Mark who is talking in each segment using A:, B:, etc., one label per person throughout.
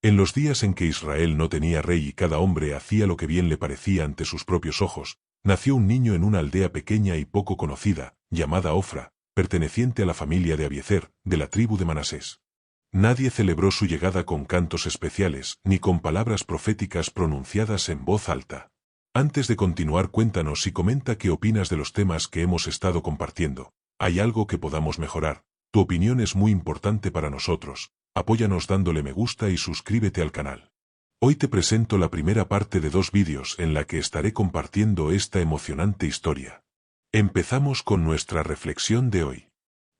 A: En los días en que Israel no tenía rey y cada hombre hacía lo que bien le parecía ante sus propios ojos, nació un niño en una aldea pequeña y poco conocida, llamada Ofra, perteneciente a la familia de Abiezer, de la tribu de Manasés. Nadie celebró su llegada con cantos especiales, ni con palabras proféticas pronunciadas en voz alta. Antes de continuar, cuéntanos y comenta qué opinas de los temas que hemos estado compartiendo. ¿Hay algo que podamos mejorar? Tu opinión es muy importante para nosotros. Apóyanos dándole me gusta y suscríbete al canal. Hoy te presento la primera parte de 2 vídeos en la que estaré compartiendo esta emocionante historia. Empezamos con nuestra reflexión de hoy.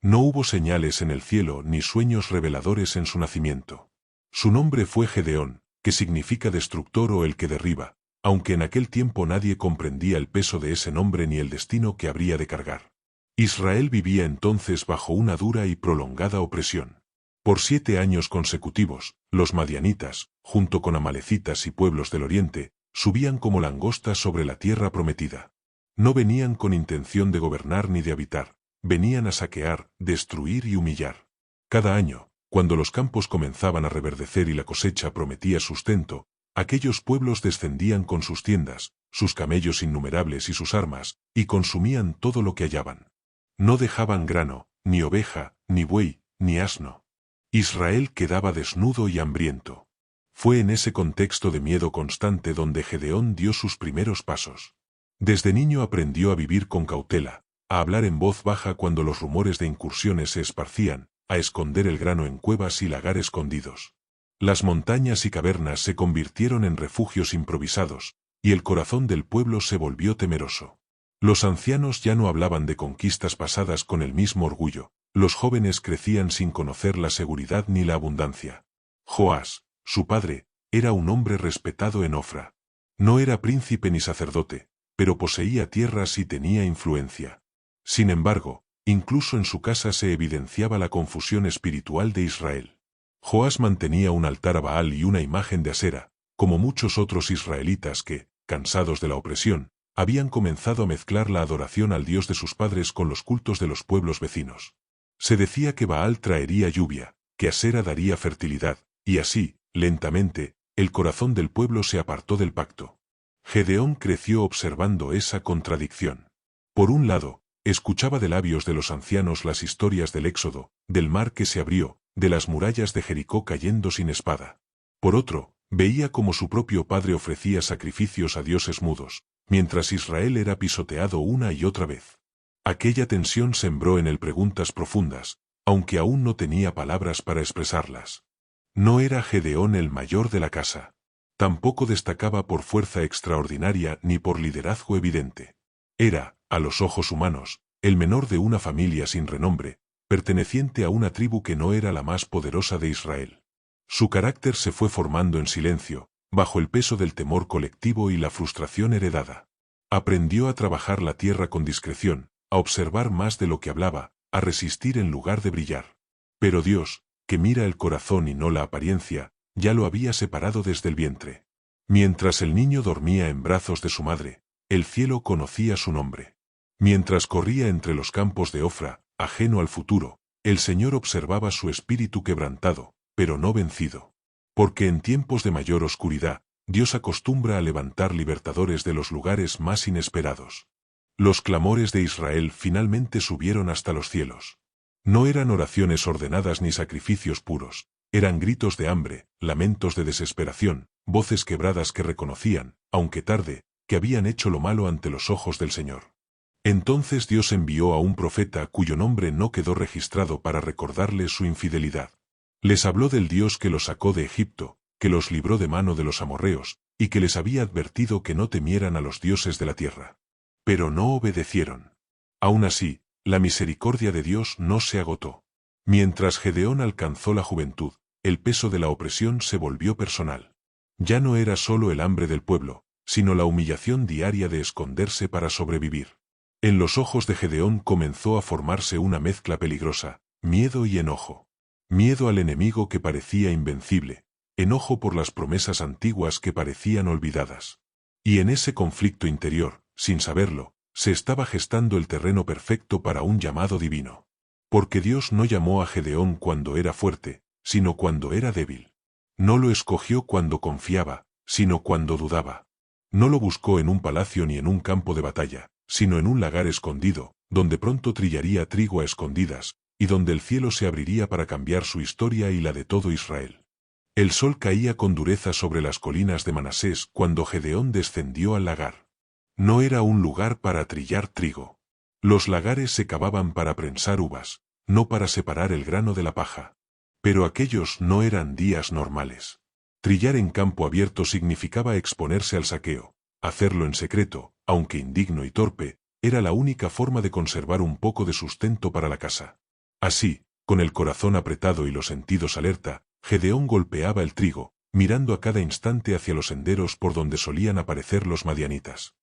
A: No hubo señales en el cielo ni sueños reveladores en su nacimiento. Su nombre fue Gedeón, que significa destructor o el que derriba, aunque en aquel tiempo nadie comprendía el peso de ese nombre ni el destino que habría de cargar. Israel vivía entonces bajo una dura y prolongada opresión. Por 7 años consecutivos, los madianitas, junto con amalecitas y pueblos del oriente, subían como langostas sobre la tierra prometida. No venían con intención de gobernar ni de habitar. Venían a saquear, destruir y humillar. Cada año, cuando los campos comenzaban a reverdecer y la cosecha prometía sustento, aquellos pueblos descendían con sus tiendas, sus camellos innumerables y sus armas, y consumían todo lo que hallaban. No dejaban grano, ni oveja, ni buey, ni asno. Israel quedaba desnudo y hambriento. Fue en ese contexto de miedo constante donde Gedeón dio sus primeros pasos. Desde niño aprendió a vivir con cautela, a hablar en voz baja cuando los rumores de incursiones se esparcían, a esconder el grano en cuevas y lagar escondidos. Las montañas y cavernas se convirtieron en refugios improvisados, y el corazón del pueblo se volvió temeroso. Los ancianos ya no hablaban de conquistas pasadas con el mismo orgullo, los jóvenes crecían sin conocer la seguridad ni la abundancia. Joás, su padre, era un hombre respetado en Ofra. No era príncipe ni sacerdote, pero poseía tierras y tenía influencia. Sin embargo, incluso en su casa se evidenciaba la confusión espiritual de Israel. Joás mantenía un altar a Baal y una imagen de Asera, como muchos otros israelitas que, cansados de la opresión, habían comenzado a mezclar la adoración al Dios de sus padres con los cultos de los pueblos vecinos. Se decía que Baal traería lluvia, que Asera daría fertilidad, y así, lentamente, el corazón del pueblo se apartó del pacto. Gedeón creció observando esa contradicción. Por un lado, escuchaba de labios de los ancianos las historias del Éxodo, del mar que se abrió, de las murallas de Jericó cayendo sin espada. Por otro, veía cómo su propio padre ofrecía sacrificios a dioses mudos, mientras Israel era pisoteado una y otra vez. Aquella tensión sembró en él preguntas profundas, aunque aún no tenía palabras para expresarlas. No era Gedeón el mayor de la casa. Tampoco destacaba por fuerza extraordinaria ni por liderazgo evidente. Era, a los ojos humanos, el menor de una familia sin renombre, perteneciente a una tribu que no era la más poderosa de Israel. Su carácter se fue formando en silencio, bajo el peso del temor colectivo y la frustración heredada. Aprendió a trabajar la tierra con discreción, a observar más de lo que hablaba, a resistir en lugar de brillar. Pero Dios, que mira el corazón y no la apariencia, ya lo había separado desde el vientre. Mientras el niño dormía en brazos de su madre, el cielo conocía su nombre. Mientras corría entre los campos de Ofra, ajeno al futuro, el Señor observaba su espíritu quebrantado, pero no vencido. Porque en tiempos de mayor oscuridad, Dios acostumbra a levantar libertadores de los lugares más inesperados. Los clamores de Israel finalmente subieron hasta los cielos. No eran oraciones ordenadas ni sacrificios puros, eran gritos de hambre, lamentos de desesperación, voces quebradas que reconocían, aunque tarde, que habían hecho lo malo ante los ojos del Señor. Entonces Dios envió a un profeta cuyo nombre no quedó registrado para recordarles su infidelidad. Les habló del Dios que los sacó de Egipto, que los libró de mano de los amorreos, y que les había advertido que no temieran a los dioses de la tierra. Pero no obedecieron. Aún así, la misericordia de Dios no se agotó. Mientras Gedeón alcanzó la juventud, el peso de la opresión se volvió personal. Ya no era solo el hambre del pueblo, sino la humillación diaria de esconderse para sobrevivir. En los ojos de Gedeón comenzó a formarse una mezcla peligrosa, miedo y enojo. Miedo al enemigo que parecía invencible, enojo por las promesas antiguas que parecían olvidadas. Y en ese conflicto interior, sin saberlo, se estaba gestando el terreno perfecto para un llamado divino. Porque Dios no llamó a Gedeón cuando era fuerte, sino cuando era débil. No lo escogió cuando confiaba, sino cuando dudaba. No lo buscó en un palacio ni en un campo de batalla, sino en un lagar escondido, donde pronto trillaría trigo a escondidas, y donde el cielo se abriría para cambiar su historia y la de todo Israel. El sol caía con dureza sobre las colinas de Manasés cuando Gedeón descendió al lagar. No era un lugar para trillar trigo. Los lagares se cavaban para prensar uvas, no para separar el grano de la paja. Pero aquellos no eran días normales. Trillar en campo abierto significaba exponerse al saqueo. Hacerlo en secreto, aunque indigno y torpe, era la única forma de conservar un poco de sustento para la casa. Así, con el corazón apretado y los sentidos alerta, Gedeón golpeaba el trigo, mirando a cada instante hacia los senderos por donde solían aparecer los madianitas.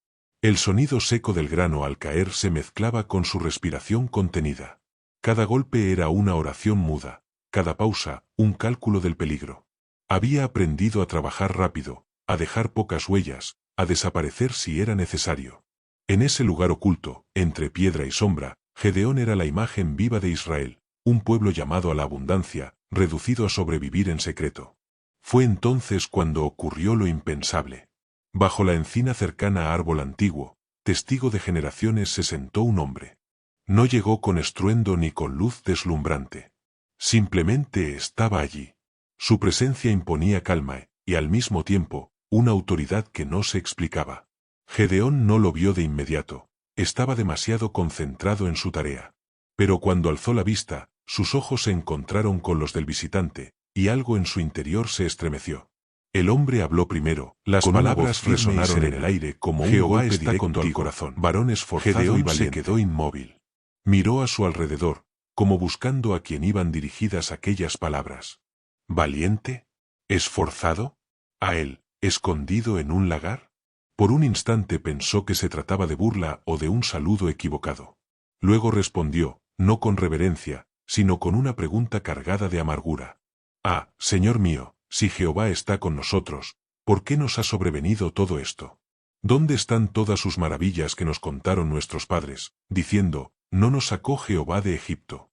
A: El sonido seco del grano al caer se mezclaba con su respiración contenida. Cada golpe era una oración muda, cada pausa, un cálculo del peligro. Había aprendido a trabajar rápido, a dejar pocas huellas, a desaparecer si era necesario. En ese lugar oculto, entre piedra y sombra, Gedeón era la imagen viva de Israel, un pueblo llamado a la abundancia, reducido a sobrevivir en secreto. Fue entonces cuando ocurrió lo impensable. Bajo la encina cercana a árbol antiguo, testigo de generaciones, se sentó un hombre. No llegó con estruendo ni con luz deslumbrante. Simplemente estaba allí. Su presencia imponía calma y, al mismo tiempo, una autoridad que no se explicaba. Gedeón no lo vio de inmediato. Estaba demasiado concentrado en su tarea. Pero cuando alzó la vista, sus ojos se encontraron con los del visitante, y algo en su interior se estremeció. El hombre habló primero, las palabras resonaron en el aire como un golpe directo al corazón. Varón esforzado y valiente. Se quedó inmóvil. Miró a su alrededor, como buscando a quien iban dirigidas aquellas palabras. ¿Valiente? ¿Esforzado? ¿A él, escondido en un lagar? Por un instante pensó que se trataba de burla o de un saludo equivocado. Luego respondió, no con reverencia, sino con una pregunta cargada de amargura. Ah, Señor mío, si Jehová está con nosotros, ¿por qué nos ha sobrevenido todo esto? ¿Dónde están todas sus maravillas que nos contaron nuestros padres, diciendo, no nos sacó Jehová de Egipto?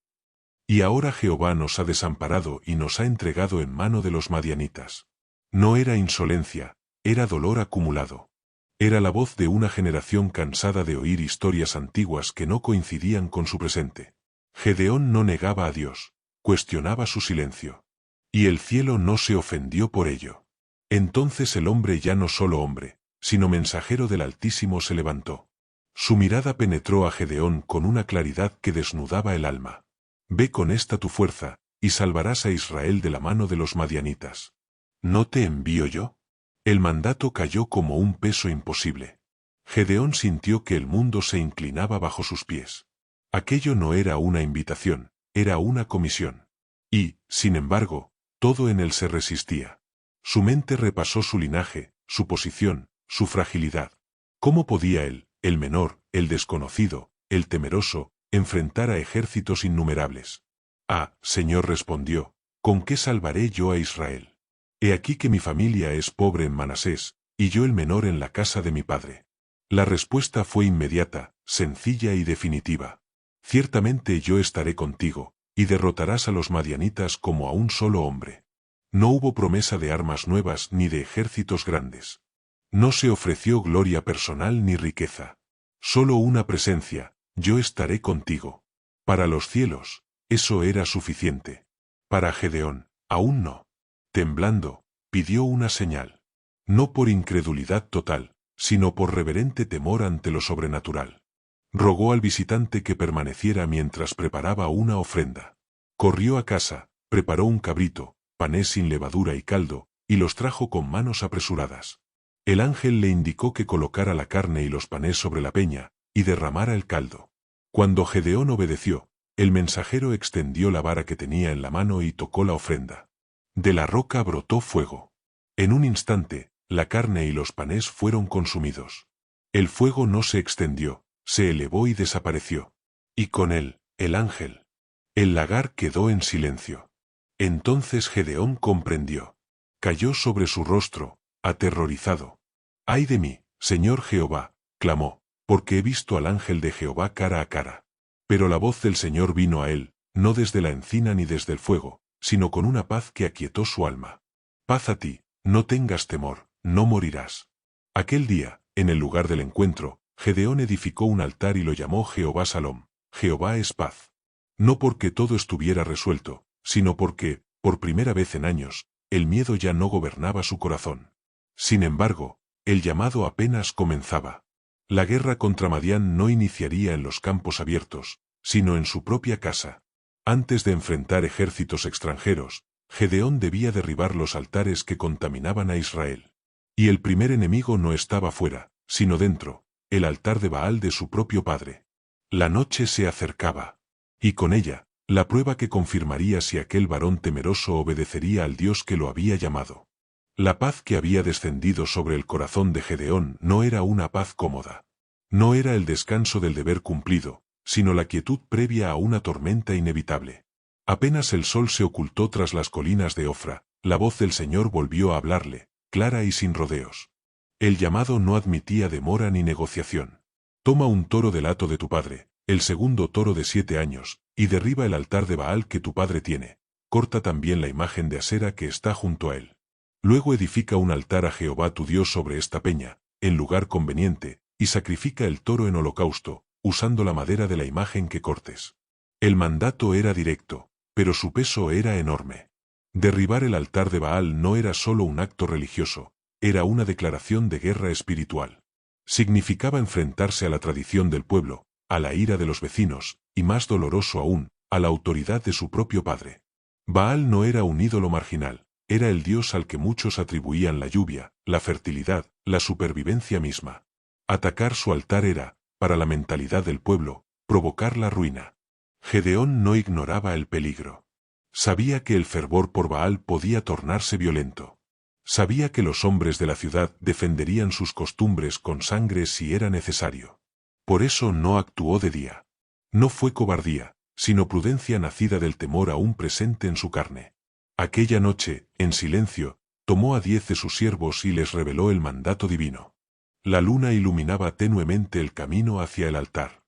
A: Y ahora Jehová nos ha desamparado y nos ha entregado en mano de los madianitas. No era insolencia, era dolor acumulado. Era la voz de una generación cansada de oír historias antiguas que no coincidían con su presente. Gedeón no negaba a Dios, cuestionaba su silencio. Y el cielo no se ofendió por ello. Entonces el hombre, ya no solo hombre, sino mensajero del Altísimo, se levantó. Su mirada penetró a Gedeón con una claridad que desnudaba el alma. Ve con esta tu fuerza, y salvarás a Israel de la mano de los madianitas. ¿No te envío yo? El mandato cayó como un peso imposible. Gedeón sintió que el mundo se inclinaba bajo sus pies. Aquello no era una invitación, era una comisión. Y, sin embargo, todo en él se resistía. Su mente repasó su linaje, su posición, su fragilidad. ¿Cómo podía él, el menor, el desconocido, el temeroso, enfrentar a ejércitos innumerables? Ah, Señor, respondió, ¿con qué salvaré yo a Israel? He aquí que mi familia es pobre en Manasés, y yo el menor en la casa de mi padre. La respuesta fue inmediata, sencilla y definitiva. Ciertamente yo estaré contigo, y derrotarás a los madianitas como a un solo hombre. No hubo promesa de armas nuevas ni de ejércitos grandes. No se ofreció gloria personal ni riqueza. Solo una presencia, yo estaré contigo. Para los cielos, eso era suficiente. Para Gedeón, aún no. Temblando, pidió una señal. No por incredulidad total, sino por reverente temor ante lo sobrenatural. Rogó al visitante que permaneciera mientras preparaba una ofrenda. Corrió a casa, preparó un cabrito, panes sin levadura y caldo, y los trajo con manos apresuradas. El ángel le indicó que colocara la carne y los panes sobre la peña, y derramara el caldo. Cuando Gedeón obedeció, el mensajero extendió la vara que tenía en la mano y tocó la ofrenda. De la roca brotó fuego. En un instante, la carne y los panes fueron consumidos. El fuego no se extendió, se elevó y desapareció. Y con él, el ángel. El lagar quedó en silencio. Entonces Gedeón comprendió. Cayó sobre su rostro, aterrorizado. «¡Ay de mí, Señor Jehová!», clamó, «porque he visto al ángel de Jehová cara a cara». Pero la voz del Señor vino a él, no desde la encina ni desde el fuego, sino con una paz que aquietó su alma. Paz a ti, no tengas temor, no morirás. Aquel día, en el lugar del encuentro, Gedeón edificó un altar y lo llamó Jehová Salom, Jehová es paz. No porque todo estuviera resuelto, sino porque, por primera vez en años, el miedo ya no gobernaba su corazón. Sin embargo, el llamado apenas comenzaba. La guerra contra Madián no iniciaría en los campos abiertos, sino en su propia casa. Antes de enfrentar ejércitos extranjeros, Gedeón debía derribar los altares que contaminaban a Israel. Y el primer enemigo no estaba fuera, sino dentro, el altar de Baal de su propio padre. La noche se acercaba. Y con ella, la prueba que confirmaría si aquel varón temeroso obedecería al Dios que lo había llamado. La paz que había descendido sobre el corazón de Gedeón no era una paz cómoda. No era el descanso del deber cumplido, sino la quietud previa a una tormenta inevitable. Apenas el sol se ocultó tras las colinas de Ofra, la voz del Señor volvió a hablarle, clara y sin rodeos. El llamado no admitía demora ni negociación. Toma un toro del hato de tu padre, el segundo toro de 7 años, y derriba el altar de Baal que tu padre tiene. Corta también la imagen de Asera que está junto a él. Luego edifica un altar a Jehová tu Dios sobre esta peña, en lugar conveniente, y sacrifica el toro en holocausto, usando la madera de la imagen que cortes. El mandato era directo, pero su peso era enorme. Derribar el altar de Baal no era solo un acto religioso, era una declaración de guerra espiritual. Significaba enfrentarse a la tradición del pueblo, a la ira de los vecinos, y más doloroso aún, a la autoridad de su propio padre. Baal no era un ídolo marginal, era el dios al que muchos atribuían la lluvia, la fertilidad, la supervivencia misma. Atacar su altar era, para la mentalidad del pueblo, provocar la ruina. Gedeón no ignoraba el peligro. Sabía que el fervor por Baal podía tornarse violento. Sabía que los hombres de la ciudad defenderían sus costumbres con sangre si era necesario. Por eso no actuó de día. No fue cobardía, sino prudencia nacida del temor aún presente en su carne. Aquella noche, en silencio, tomó a 10 de sus siervos y les reveló el mandato divino. La luna iluminaba tenuemente el camino hacia el altar.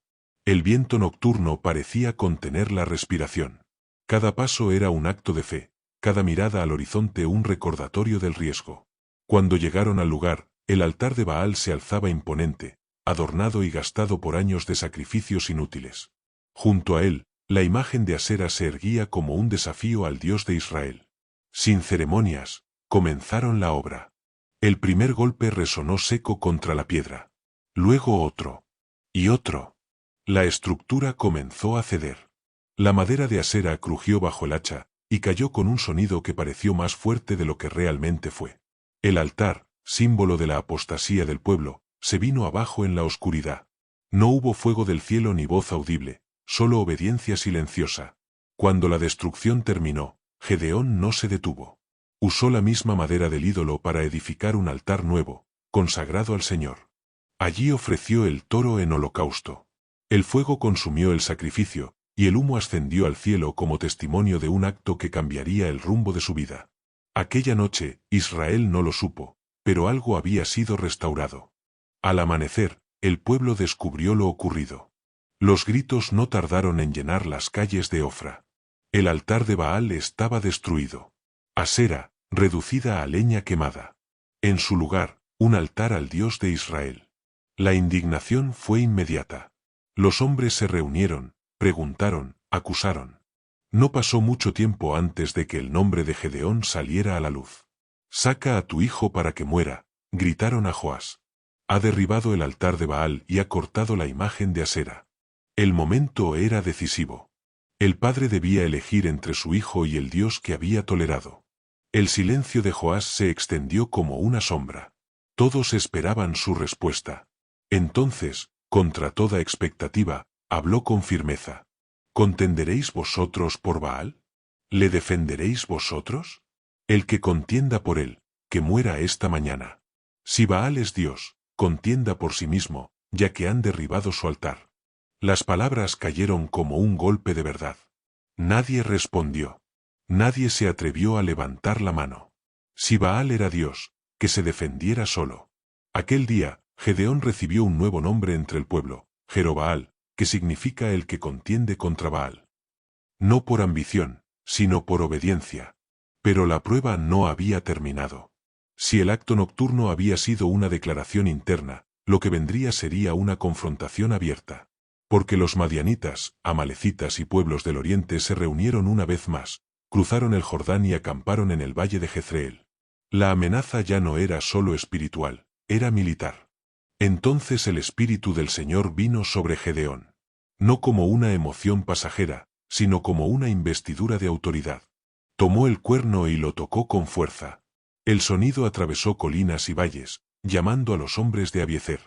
A: El viento nocturno parecía contener la respiración. Cada paso era un acto de fe, cada mirada al horizonte un recordatorio del riesgo. Cuando llegaron al lugar, el altar de Baal se alzaba imponente, adornado y gastado por años de sacrificios inútiles. Junto a él, la imagen de Asera se erguía como un desafío al Dios de Israel. Sin ceremonias, comenzaron la obra. El primer golpe resonó seco contra la piedra. Luego otro. Y otro. La estructura comenzó a ceder. La madera de Asera crujió bajo el hacha, y cayó con un sonido que pareció más fuerte de lo que realmente fue. El altar, símbolo de la apostasía del pueblo, se vino abajo en la oscuridad. No hubo fuego del cielo ni voz audible, solo obediencia silenciosa. Cuando la destrucción terminó, Gedeón no se detuvo. Usó la misma madera del ídolo para edificar un altar nuevo, consagrado al Señor. Allí ofreció el toro en holocausto. El fuego consumió el sacrificio, y el humo ascendió al cielo como testimonio de un acto que cambiaría el rumbo de su vida. Aquella noche, Israel no lo supo, pero algo había sido restaurado. Al amanecer, el pueblo descubrió lo ocurrido. Los gritos no tardaron en llenar las calles de Ofra. El altar de Baal estaba destruido. Asera, reducida a leña quemada. En su lugar, un altar al Dios de Israel. La indignación fue inmediata. Los hombres se reunieron, preguntaron, acusaron. No pasó mucho tiempo antes de que el nombre de Gedeón saliera a la luz. «Saca a tu hijo para que muera», gritaron a Joás. Ha derribado el altar de Baal y ha cortado la imagen de Asera. El momento era decisivo. El padre debía elegir entre su hijo y el Dios que había tolerado. El silencio de Joás se extendió como una sombra. Todos esperaban su respuesta. Entonces, contra toda expectativa, habló con firmeza. ¿Contenderéis vosotros por Baal? ¿Le defenderéis vosotros? El que contienda por él, que muera esta mañana. Si Baal es Dios, contienda por sí mismo, ya que han derribado su altar. Las palabras cayeron como un golpe de verdad. Nadie respondió. Nadie se atrevió a levantar la mano. Si Baal era Dios, que se defendiera solo. Aquel día, Gedeón recibió un nuevo nombre entre el pueblo, Jerobaal, que significa el que contiende contra Baal. No por ambición, sino por obediencia. Pero la prueba no había terminado. Si el acto nocturno había sido una declaración interna, lo que vendría sería una confrontación abierta. Porque los madianitas, amalecitas y pueblos del oriente se reunieron una vez más, cruzaron el Jordán y acamparon en el valle de Jezreel. La amenaza ya no era solo espiritual, era militar. Entonces el Espíritu del Señor vino sobre Gedeón. No como una emoción pasajera, sino como una investidura de autoridad. Tomó el cuerno y lo tocó con fuerza. El sonido atravesó colinas y valles, llamando a los hombres de Abiezer.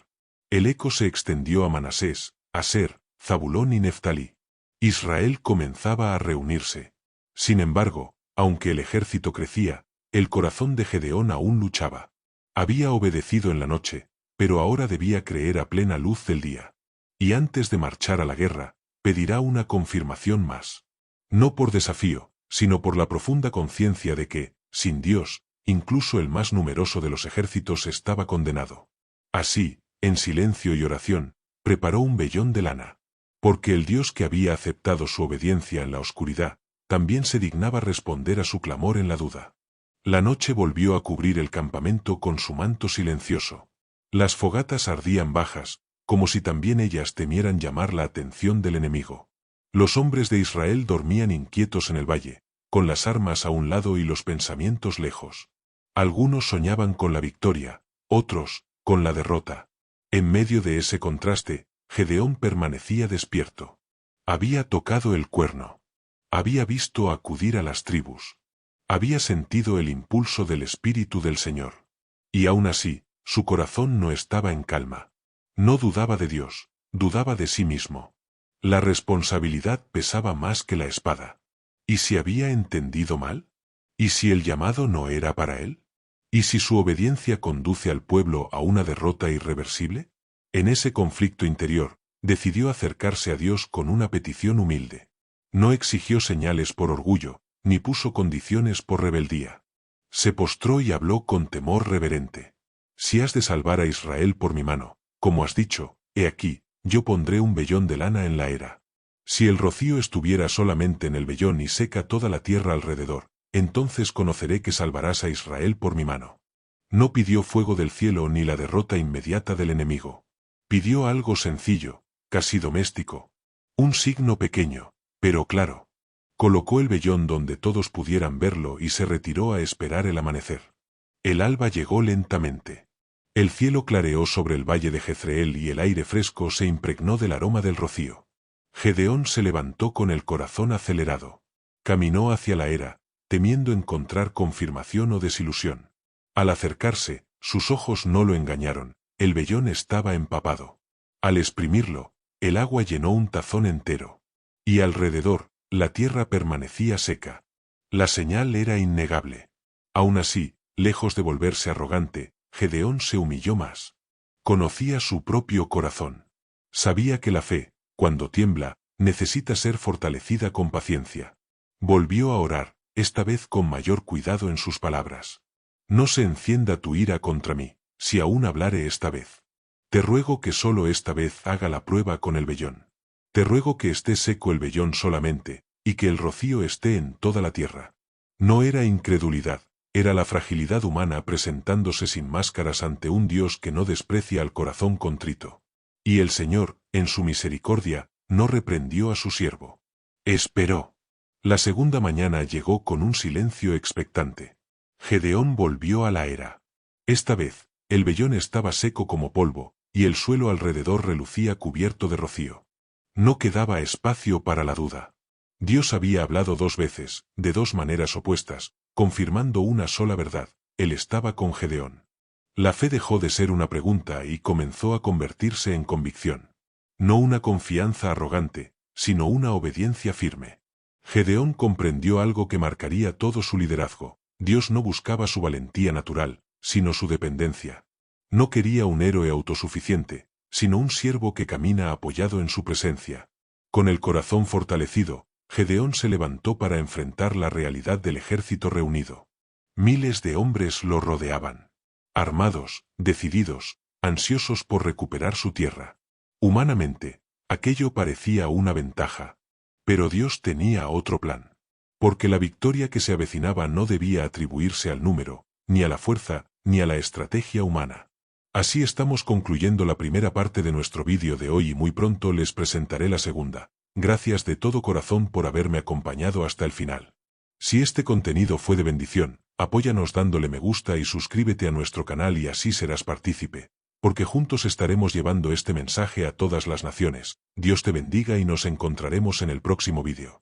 A: El eco se extendió a Manasés, Aser, Zabulón y Neftalí. Israel comenzaba a reunirse. Sin embargo, aunque el ejército crecía, el corazón de Gedeón aún luchaba. Había obedecido en la noche, pero ahora debía creer a plena luz del día. Y antes de marchar a la guerra, pedirá una confirmación más. No por desafío, sino por la profunda conciencia de que, sin Dios, incluso el más numeroso de los ejércitos estaba condenado. Así, en silencio y oración, preparó un vellón de lana. Porque el Dios que había aceptado su obediencia en la oscuridad, también se dignaba responder a su clamor en la duda. La noche volvió a cubrir el campamento con su manto silencioso. Las fogatas ardían bajas, como si también ellas temieran llamar la atención del enemigo. Los hombres de Israel dormían inquietos en el valle, con las armas a un lado y los pensamientos lejos. Algunos soñaban con la victoria, otros, con la derrota. En medio de ese contraste, Gedeón permanecía despierto. Había tocado el cuerno. Había visto acudir a las tribus. Había sentido el impulso del Espíritu del Señor. Y aún así, su corazón no estaba en calma. No dudaba de Dios, dudaba de sí mismo. La responsabilidad pesaba más que la espada. ¿Y si había entendido mal? ¿Y si el llamado no era para él? ¿Y si su obediencia conduce al pueblo a una derrota irreversible? En ese conflicto interior, decidió acercarse a Dios con una petición humilde. No exigió señales por orgullo, ni puso condiciones por rebeldía. Se postró y habló con temor reverente. Si has de salvar a Israel por mi mano, como has dicho, he aquí, yo pondré un vellón de lana en la era. Si el rocío estuviera solamente en el vellón y seca toda la tierra alrededor, entonces conoceré que salvarás a Israel por mi mano. No pidió fuego del cielo ni la derrota inmediata del enemigo. Pidió algo sencillo, casi doméstico. Un signo pequeño, pero claro. Colocó el vellón donde todos pudieran verlo y se retiró a esperar el amanecer. El alba llegó lentamente. El cielo clareó sobre el valle de Jezreel y el aire fresco se impregnó del aroma del rocío. Gedeón se levantó con el corazón acelerado. Caminó hacia la era, temiendo encontrar confirmación o desilusión. Al acercarse, sus ojos no lo engañaron, el vellón estaba empapado. Al exprimirlo, el agua llenó un tazón entero. Y alrededor, la tierra permanecía seca. La señal era innegable. Aún así, lejos de volverse arrogante, Gedeón se humilló más. Conocía su propio corazón. Sabía que la fe, cuando tiembla, necesita ser fortalecida con paciencia. Volvió a orar, esta vez con mayor cuidado en sus palabras. No se encienda tu ira contra mí, si aún hablare esta vez. Te ruego que solo esta vez haga la prueba con el vellón. Te ruego que esté seco el vellón solamente, y que el rocío esté en toda la tierra. No era incredulidad, era la fragilidad humana presentándose sin máscaras ante un Dios que no desprecia al corazón contrito. Y el Señor, en su misericordia, no reprendió a su siervo. Esperó. La segunda mañana llegó con un silencio expectante. Gedeón volvió a la era. Esta vez, el vellón estaba seco como polvo, y el suelo alrededor relucía cubierto de rocío. No quedaba espacio para la duda. Dios había hablado dos veces, de dos maneras opuestas, confirmando una sola verdad: Él estaba con Gedeón. La fe dejó de ser una pregunta y comenzó a convertirse en convicción. No una confianza arrogante, sino una obediencia firme. Gedeón comprendió algo que marcaría todo su liderazgo: Dios no buscaba su valentía natural, sino su dependencia. No quería un héroe autosuficiente, sino un siervo que camina apoyado en su presencia. Con el corazón fortalecido, Gedeón se levantó para enfrentar la realidad del ejército reunido. Miles de hombres lo rodeaban. Armados, decididos, ansiosos por recuperar su tierra. Humanamente, aquello parecía una ventaja. Pero Dios tenía otro plan. porque la victoria que se avecinaba no debía atribuirse al número, ni a la fuerza, ni a la estrategia humana. Así estamos concluyendo la primera parte de nuestro vídeo de hoy y muy pronto les presentaré la segunda. Gracias de todo corazón por haberme acompañado hasta el final. Si este contenido fue de bendición, apóyanos dándole me gusta y suscríbete a nuestro canal y así serás partícipe, porque juntos estaremos llevando este mensaje a todas las naciones. Dios te bendiga y nos encontraremos en el próximo vídeo.